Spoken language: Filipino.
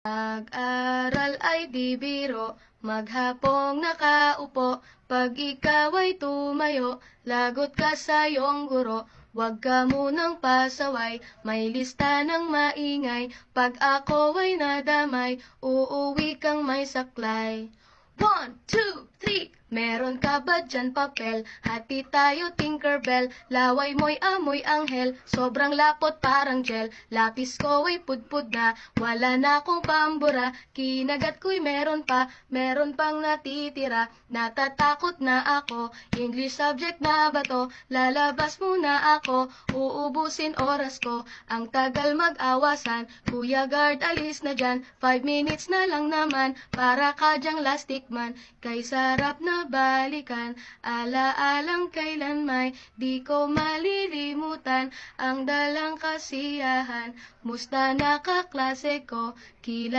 Pag-aral ay di biro, maghapong nakaupo, pag ikaw ay tumayo, lagot ka sa iyong guro. Huwag ka munang pasaway, may lista ng maingay, pag ako ay nadamay, uuwi kang may saklay. 1, 2, 3, meron ka ba dyan papel? Hati tayo Tinkerbell, laway mo'y amoy anghel, sobrang lapot parang gel, lapis ko ay pudpud na, wala na akong pambura, kinagat ko'y meron pang natitira, natatakot na ako, English subject na ba to? Lalabas muna ako, uubusin oras ko, ang tagal mag-awasan, Kuya Guard alis na dyan, 5 minutes na lang naman, para ka dyang lastic man, kay sarap na balikan, alaalang kailan may di ko malilimutan, ang dalang kasiyahan, musta na kaklase ko,